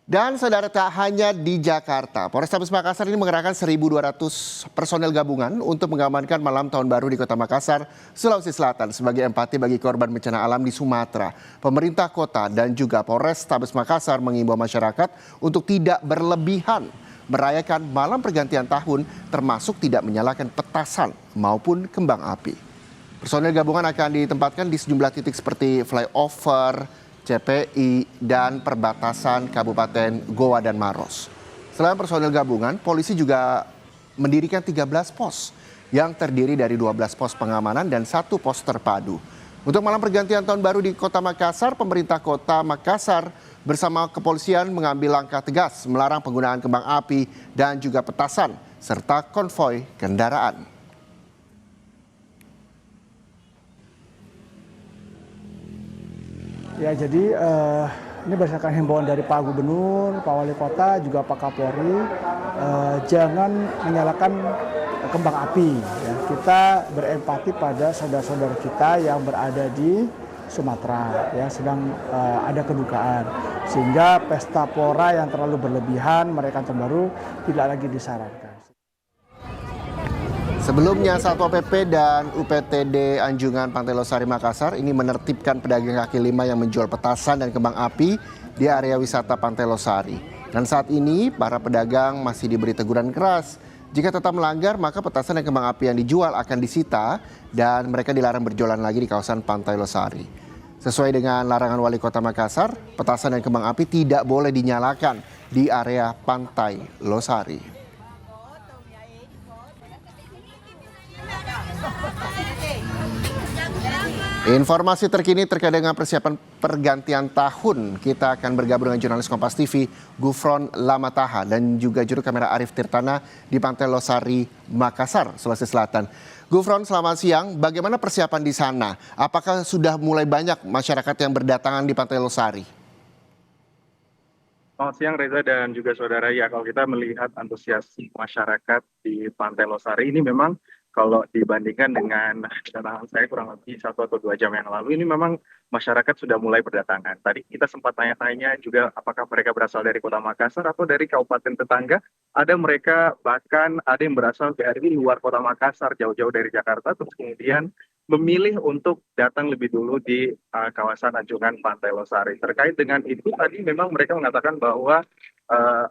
Dan saudara, tak hanya di Jakarta, Polrestabes Makassar ini mengerahkan 1.200 personel gabungan untuk mengamankan malam tahun baru di Kota Makassar, Sulawesi Selatan sebagai empati bagi korban bencana alam di Sumatera. Pemerintah kota dan juga Polrestabes Makassar mengimbau masyarakat untuk tidak berlebihan merayakan malam pergantian tahun, termasuk tidak menyalakan petasan maupun kembang api. Personel gabungan akan ditempatkan di sejumlah titik seperti flyover, CPI, dan perbatasan Kabupaten Goa dan Maros. Selain personel gabungan, polisi juga mendirikan 13 pos yang terdiri dari 12 pos pengamanan dan 1 pos terpadu. Untuk malam pergantian tahun baru di Kota Makassar, pemerintah Kota Makassar bersama kepolisian mengambil langkah tegas melarang penggunaan kembang api dan juga petasan serta konvoi kendaraan. Ya, jadi ini berdasarkan himbauan dari Pak Gubernur, Pak Wali Kota, juga Pak Kapolri, jangan menyalakan kembang api. Ya. Kita berempati pada saudara-saudara kita yang berada di Sumatera, ya sedang ada kedukaan, sehingga pesta pora yang terlalu berlebihan, merayakan tahun baru tidak lagi disarankan. Sebelumnya, Satpol PP dan UPTD Anjungan Pantai Losari Makassar ini menertibkan pedagang kaki lima yang menjual petasan dan kembang api di area wisata Pantai Losari. Dan saat ini, para pedagang masih diberi teguran keras. Jika tetap melanggar, maka petasan dan kembang api yang dijual akan disita dan mereka dilarang berjualan lagi di kawasan Pantai Losari. Sesuai dengan larangan Wali Kota Makassar, petasan dan kembang api tidak boleh dinyalakan di area Pantai Losari. Informasi terkini terkait dengan persiapan pergantian tahun. Kita akan bergabung dengan jurnalis Kompas TV, Gufron Lamataha, dan juga juru kamera Arif Tirtana di Pantai Losari, Makassar, Sulawesi Selatan. Gufron, selamat siang. Bagaimana persiapan di sana? Apakah sudah mulai banyak masyarakat yang berdatangan di Pantai Losari? Selamat siang Reza dan juga saudara. Ya, kalau kita melihat antusias masyarakat di Pantai Losari ini memang kalau dibandingkan dengan kedatangan saya kurang lebih 1 atau 2 jam yang lalu, ini memang masyarakat sudah mulai berdatangan. Tadi kita sempat tanya-tanya juga apakah mereka berasal dari Kota Makassar atau dari kabupaten tetangga. Ada mereka bahkan ada yang berasal dari luar Kota Makassar, jauh-jauh dari Jakarta, terus kemudian memilih untuk datang lebih dulu di kawasan Anjungan Pantai Losari. Terkait dengan itu tadi memang mereka mengatakan bahwa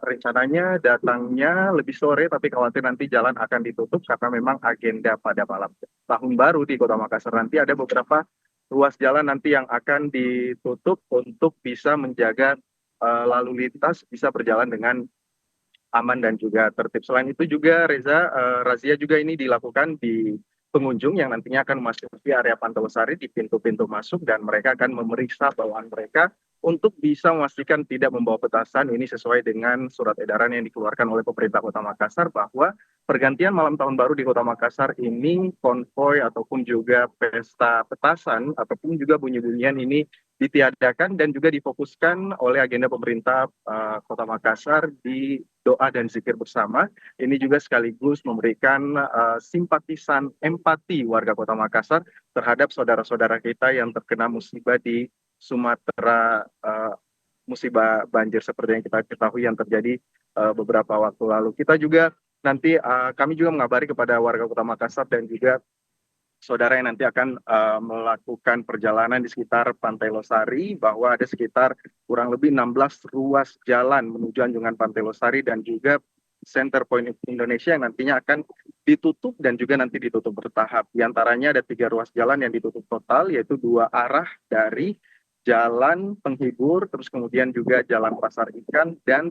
rencananya datangnya lebih sore, tapi khawatir nanti jalan akan ditutup karena memang agenda pada malam tahun baru di Kota Makassar nanti ada beberapa ruas jalan nanti yang akan ditutup untuk bisa menjaga lalu lintas bisa berjalan dengan aman dan juga tertib. Selain itu juga Reza, razia juga ini dilakukan di pengunjung yang nantinya akan memasuki area Pantai Losari di pintu-pintu masuk dan mereka akan memeriksa bawaan mereka untuk bisa memastikan tidak membawa petasan. Ini sesuai dengan surat edaran yang dikeluarkan oleh pemerintah Kota Makassar bahwa pergantian malam tahun baru di Kota Makassar ini konvoy ataupun juga pesta petasan ataupun juga bunyi-bunyian ini ditiadakan dan juga difokuskan oleh agenda pemerintah Kota Makassar di doa dan zikir bersama. Ini juga sekaligus memberikan simpatisan empati warga Kota Makassar terhadap saudara-saudara kita yang terkena musibah di Sumatera, musibah banjir seperti yang kita ketahui yang terjadi beberapa waktu lalu. Kita juga nanti kami juga mengabari kepada warga Kota Makassar dan juga saudara yang nanti akan melakukan perjalanan di sekitar Pantai Losari bahwa ada sekitar kurang lebih 16 ruas jalan menuju Anjungan Pantai Losari dan juga Center Point Indonesia yang nantinya akan ditutup dan juga nanti ditutup bertahap. Di antaranya ada 3 ruas jalan yang ditutup total, yaitu 2 arah dari Jalan Penghibur, terus kemudian juga Jalan Pasar Ikan dan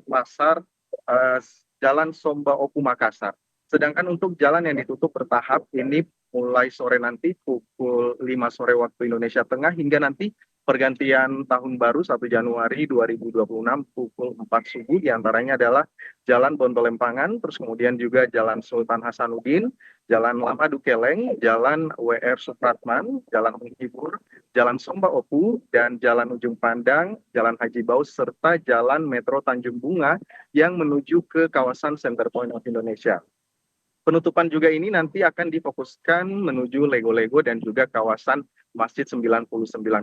Jalan Somba Oku Makassar. Sedangkan untuk jalan yang ditutup bertahap ini mulai sore nanti pukul 5 sore waktu Indonesia Tengah hingga nanti pergantian tahun baru 1 Januari 2026 pukul 4 subuh, diantaranya adalah Jalan Bontolempangan, terus kemudian juga Jalan Sultan Hasanuddin, Jalan Lama Dukeleng, Jalan WR Supratman, Jalan Penghibur, Jalan Somba Opu, dan Jalan Ujung Pandang, Jalan Haji Baus, serta Jalan Metro Tanjung Bunga yang menuju ke kawasan Center Point of Indonesia. Penutupan juga ini nanti akan difokuskan menuju Lego-Lego dan juga kawasan Masjid 99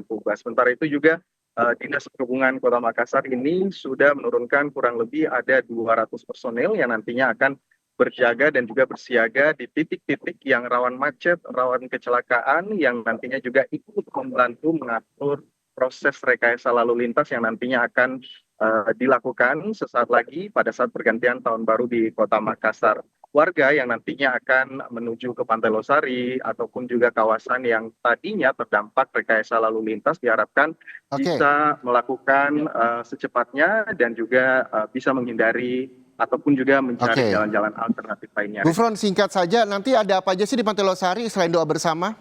Kubah. Sementara itu juga Dinas Perhubungan Kota Makassar ini sudah menurunkan kurang lebih ada 200 personel yang nantinya akan berjaga dan juga bersiaga di titik-titik yang rawan macet, rawan kecelakaan, yang nantinya juga ikut membantu mengatur proses rekayasa lalu lintas yang nantinya akan dilakukan sesaat lagi pada saat pergantian tahun baru di Kota Makassar. Warga yang nantinya akan menuju ke Pantai Losari ataupun juga kawasan yang tadinya terdampak rekayasa lalu lintas diharapkan Oke, bisa melakukan secepatnya dan juga bisa menghindari ataupun juga mencari oke. jalan-jalan alternatif lainnya. Gufron, singkat saja, nanti ada apa aja sih di Pantai Losari selain doa bersama?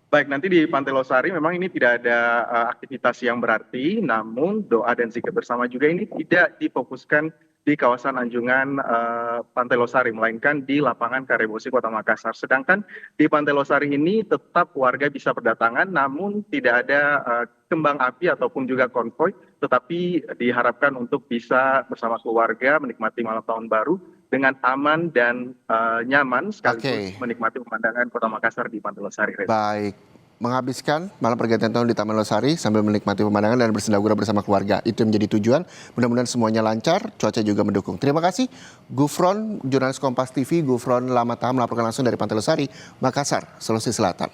Baik, nanti di Pantai Losari memang ini tidak ada aktivitas yang berarti, namun doa dan zikir bersama juga ini tidak difokuskan di kawasan Anjungan Pantai Losari, melainkan di lapangan Karebosi Kota Makassar. Sedangkan di Pantai Losari ini tetap warga bisa berdatangan, namun tidak ada kembang api ataupun juga konvoy, tetapi diharapkan untuk bisa bersama keluarga menikmati malam tahun baru dengan aman dan nyaman, sekaligus Oke. menikmati pemandangan Kota Makassar di Pantai Losari. Baik, menghabiskan malam pergantian tahun di Taman Losari sambil menikmati pemandangan dan bersenda-gurau bersama keluarga. Itu yang menjadi tujuan. Mudah-mudahan semuanya lancar, cuaca juga mendukung. Terima kasih Gufron, jurnalis Kompas TV, Gufron Lamataham melaporkan langsung dari Pantai Losari, Makassar, Sulawesi Selatan.